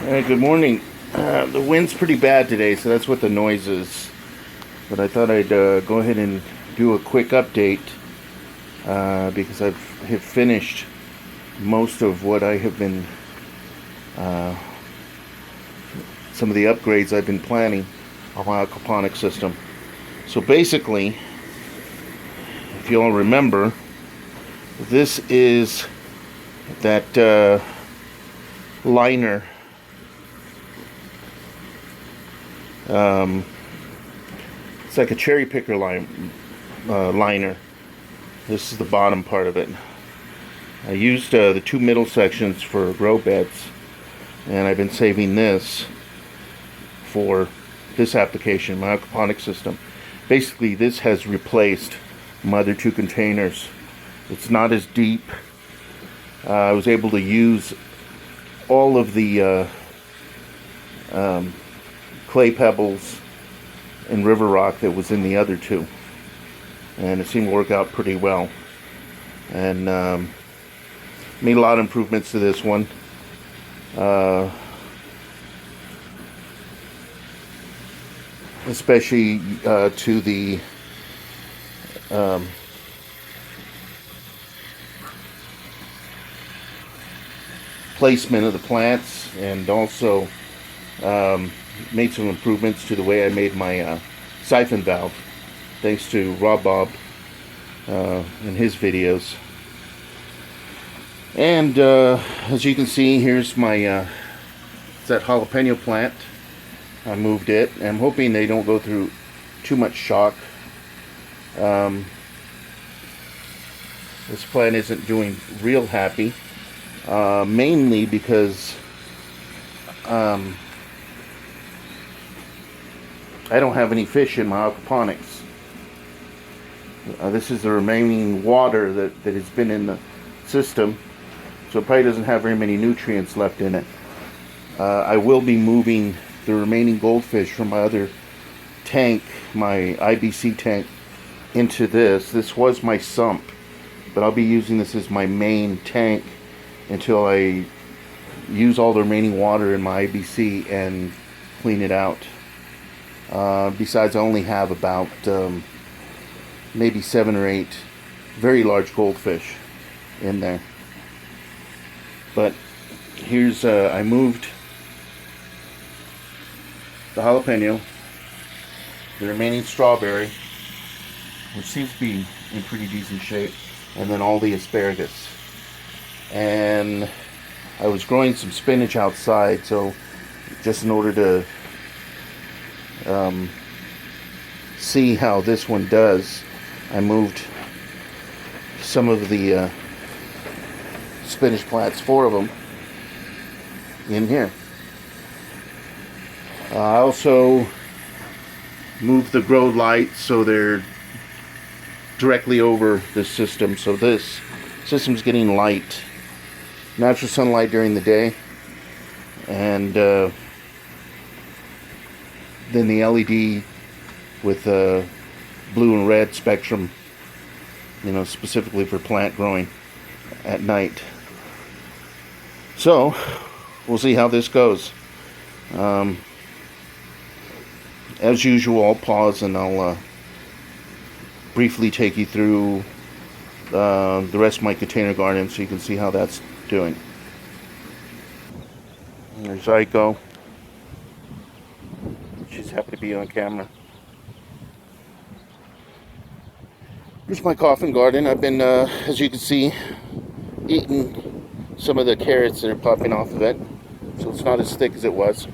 Alright, good morning. The wind's pretty bad today, so that's what the noise is. But I thought I'd go ahead and do a quick update because have finished most of what I have been, some of the upgrades I've been planning on my aquaponics system. So basically, if you all remember, this is that liner. It's like a cherry picker liner. This is the bottom part of it. I used the two middle sections for grow beds, and I've been saving this for this application, my aquaponics system. Basically, this has replaced my other two containers. It's not as deep. I was able to use all of the clay pebbles and river rock that was in the other two, and it seemed to work out pretty well, and made a lot of improvements to this one. Especially to the placement of the plants, and also made some improvements to the way I made my siphon valve, thanks to Rob Bob in his videos. And as you can see, here's my it's that jalapeno plant. I moved it, and I'm hoping they don't go through too much shock. This plant isn't doing real happy, mainly because I don't have any fish in my aquaponics. This is the remaining water that has been in the system, so it probably doesn't have very many nutrients left in it. I will be moving the remaining goldfish from my other tank, my IBC tank, into this. This was my sump, but I'll be using this as my main tank until I use all the remaining water in my IBC and clean it out. Besides, I only have about maybe 7 or 8 very large goldfish in there. But here's, I moved the jalapeno, the remaining strawberry, which seems to be in pretty decent shape, and then all the asparagus. And I was growing some spinach outside, so just in order to see how this one does, I moved some of the spinach plants, 4 of them, in here. I also moved the grow lights so they're directly over the system, so this system's getting light, natural sunlight during the day, and then the LED with blue and red spectrum, you know, specifically for plant growing at night. So we'll see how this goes. As usual, I'll pause and I'll briefly take you through the rest of my container garden so you can see how that's doing. There's Zyko. She's happy to be on camera. Here's my coffin garden. I've been, as you can see, eating some of the carrots that are popping off of it, so it's not as thick as it was.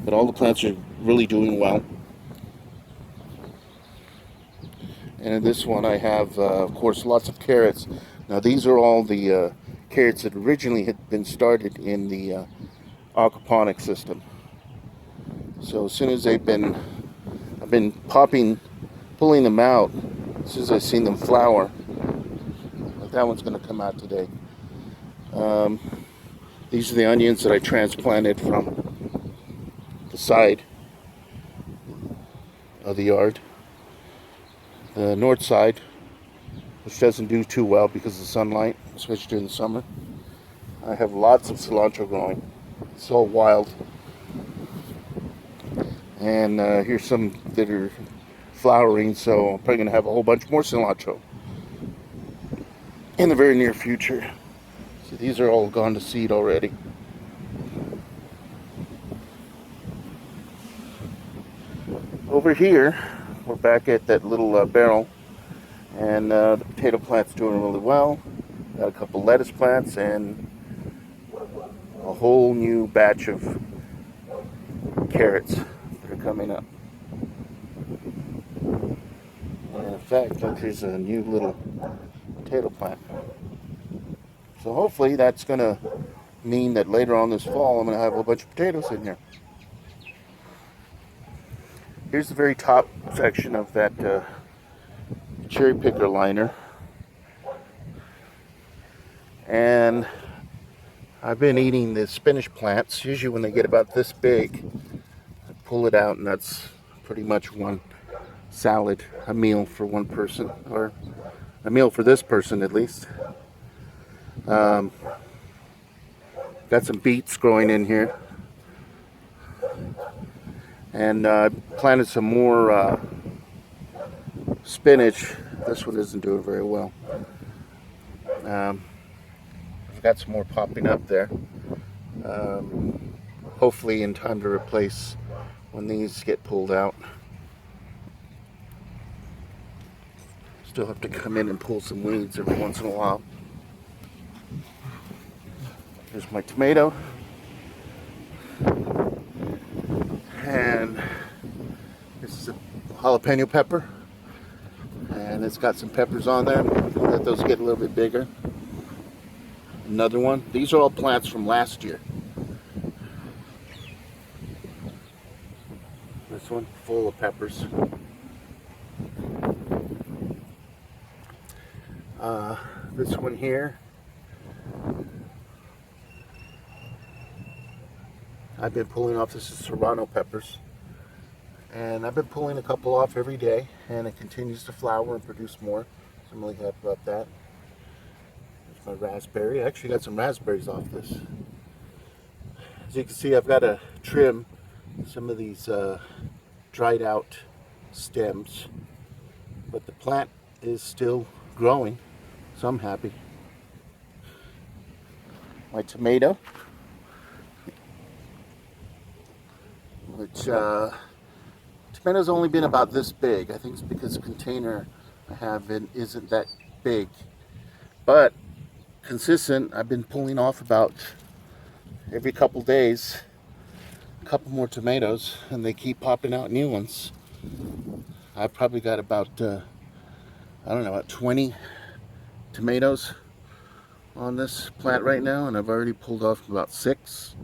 But all the plants are really doing well. And in this one I have, of course, lots of carrots. Now these are all the carrots that originally had been started in the aquaponics system. So as soon as I've been pulling them out, as soon as I've seen them flower, like that one's going to come out today. These are the onions that I transplanted from the side of the yard. The north side, which doesn't do too well because of the sunlight, especially during the summer. I have lots of cilantro growing. It's all wild. And here's some that are flowering, so I'm probably going to have a whole bunch more cilantro in the very near future. So these are all gone to seed already. Over here, we're back at that little barrel, and the potato plant's doing really well. Got a couple lettuce plants and a whole new batch of carrots that are coming up. And in fact, look, here's a new little potato plant. So hopefully that's going to mean that later on this fall I'm going to have a bunch of potatoes in here. Here's the very top section of that cherry picker liner. And I've been eating the spinach plants. Usually when they get about this big, I pull it out, and that's pretty much one salad, a meal for one person, or a meal for this person at least. Got some beets growing in here. And I planted some more spinach. This one isn't doing very well. I've got some more popping up there. Hopefully in time to replace when these get pulled out. Still have to come in and pull some weeds every once in a while. Here's my tomato. And this is a jalapeno pepper. And it's got some peppers on there. Let those get a little bit bigger. Another one. These are all plants from last year. This one full of peppers. This one here, I've been pulling off. This is serrano peppers, and I've been pulling a couple off every day, and it continues to flower and produce more, so I'm really happy about that. There's my raspberry. I actually got some raspberries off this. As you can see, I've got to trim some of these dried out stems, but the plant is still growing, so I'm happy. My tomato, which tomato's only been about this big. I think it's because the container I have in isn't that big, but consistent. I've been pulling off about every couple days a couple more tomatoes, and they keep popping out new ones. I've probably got about I don't know, about 20 tomatoes on this plant right now, and I've already pulled off about 6.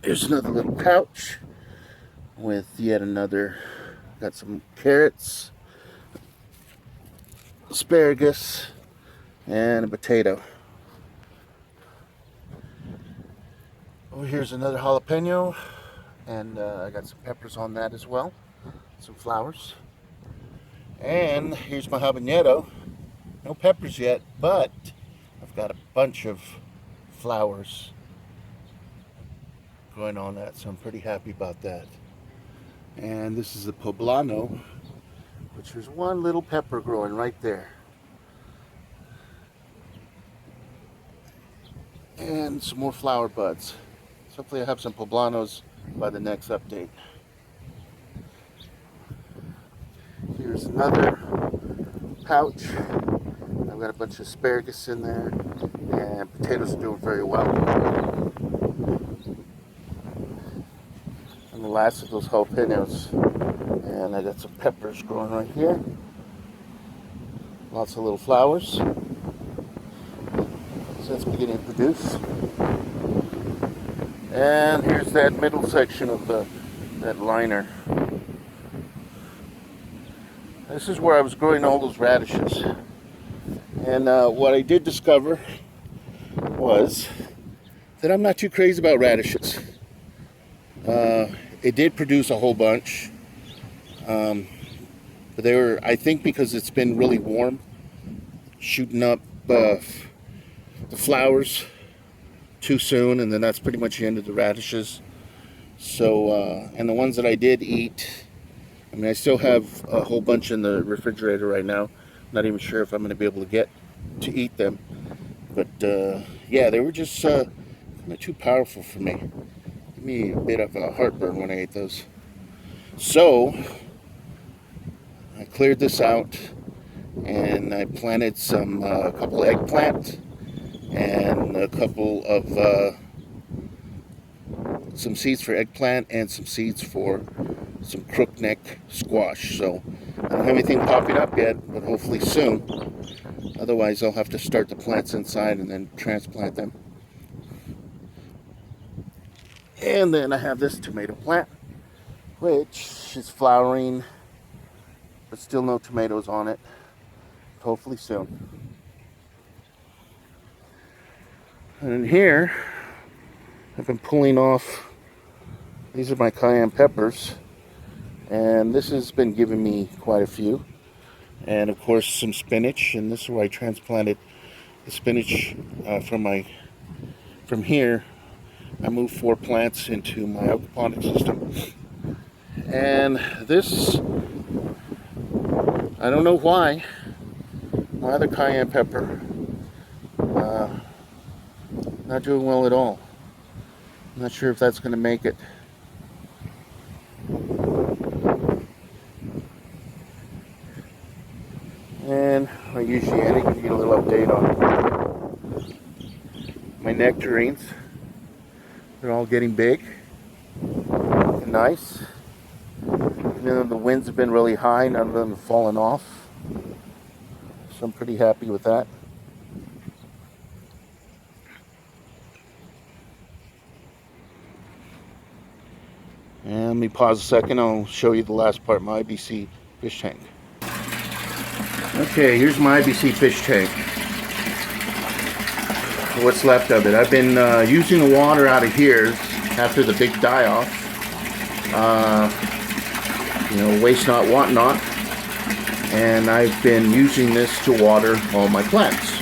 Here's another little pouch with yet another. Got some carrots, asparagus, and a potato. Oh, here's another jalapeno, and I got some peppers on that as well, some flowers. And here's my habanero. No peppers yet, but I've got a bunch of flowers going on that, so I'm pretty happy about that. And this is the poblano, which there's one little pepper growing right there. And some more flower buds. So hopefully I have some poblanos by the next update. Here's another pouch. I've got a bunch of asparagus in there, and potatoes are doing very well. And the last of those jalapenos. And I got some peppers growing right here. Lots of little flowers. So that's beginning to produce. And here's that middle section of that liner. This is where I was growing all those radishes. And what I did discover was that I'm not too crazy about radishes. It did produce a whole bunch. But they were, I think because it's been really warm, shooting up the flowers too soon, and then that's pretty much the end of the radishes. So, and the ones that I did eat, I mean, I still have a whole bunch in the refrigerator right now. Not even sure if I'm going to be able to get to eat them. But, yeah, they were just kind of too powerful for me. Give me a bit of a heartburn when I ate those. So, I cleared this out, and I planted a couple of eggplant, and a couple of some seeds for eggplant and some seeds for some crookneck squash. So I don't have anything popping up yet, but hopefully soon. Otherwise I'll have to start the plants inside and then transplant them. And then I have this tomato plant, which is flowering, but still no tomatoes on it. Hopefully soon. And in here I've been pulling off, these are my cayenne peppers, and this has been giving me quite a few. And of course some spinach, and this is where I transplanted the spinach from here. I moved 4 plants into my aquaponics system. And this, I don't know why, my other cayenne pepper, not doing well at all. I'm not sure if that's going to make it. And like usually I give you a little update on my nectarines. They're all getting big and nice. Even though the winds have been really high, none of them have fallen off. So I'm pretty happy with that. And let me pause a second, I'll show you the last part of my IBC fish tank. Okay, here's my IBC fish tank. What's left of it. I've been using the water out of here after the big die-off. Waste not, want not. And I've been using this to water all my plants.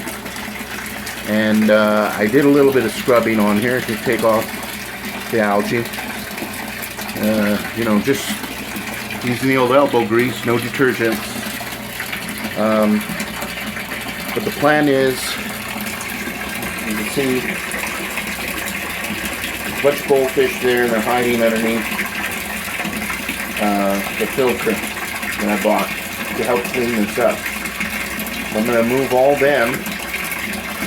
And I did a little bit of scrubbing on here to take off the algae. Just using the old elbow grease, no detergents. But the plan is, you can see a bunch of goldfish there, and they're hiding underneath the filter that I bought to help clean this up. I'm going to move all them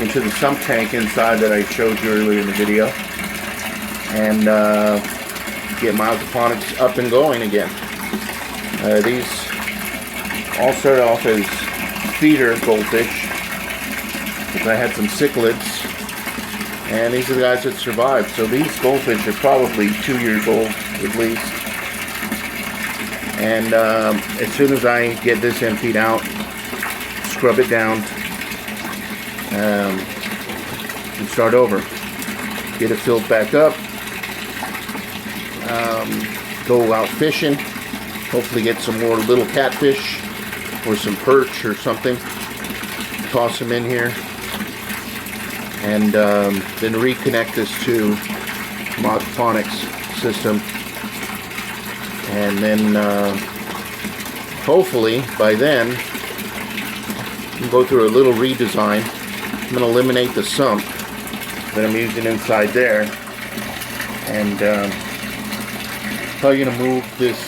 into the sump tank inside that I showed you earlier in the video, and get my aquaponics up and going again. These all started off as feeder goldfish, because I had some cichlids, and these are the guys that survived. So these goldfish are probably 2 years old at least. And as soon as I get this emptied out, scrub it down, and start over. Get it filled back up. Go out fishing. Hopefully get some more little catfish or some perch or something. Toss them in here. And then reconnect this to my aquaponics system. And then hopefully by then we'll go through a little redesign. I'm going to eliminate the sump that I'm using inside there, and probably going to move this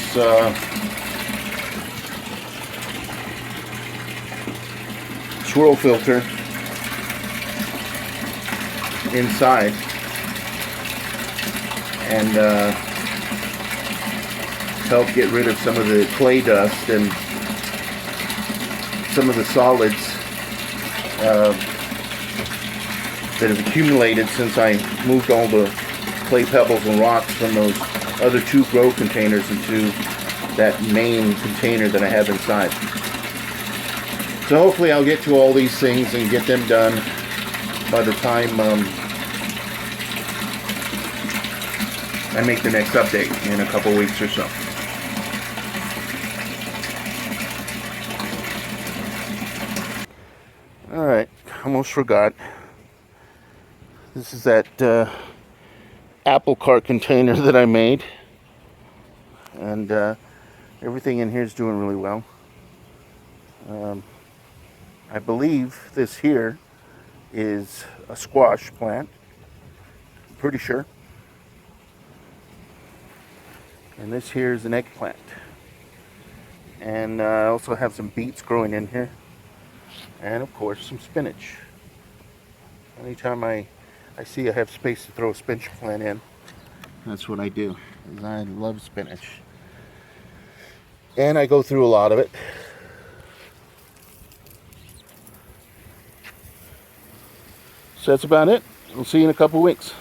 swirl filter inside, and help get rid of some of the clay dust and some of the solids that have accumulated since I moved all the clay pebbles and rocks from those other 2 grow containers into that main container that I have inside. So hopefully I'll get to all these things and get them done by the time I make the next update in a couple weeks or so. Alright, almost forgot. This is that apple cart container that I made. And everything in here is doing really well. I believe this here is a squash plant. I'm pretty sure. And this here is an eggplant. And I also have some beets growing in here. And of course some spinach. Anytime I see I have space to throw a spinach plant in, that's what I do. I love spinach. And I go through a lot of it. So that's about it. We'll see you in a couple weeks.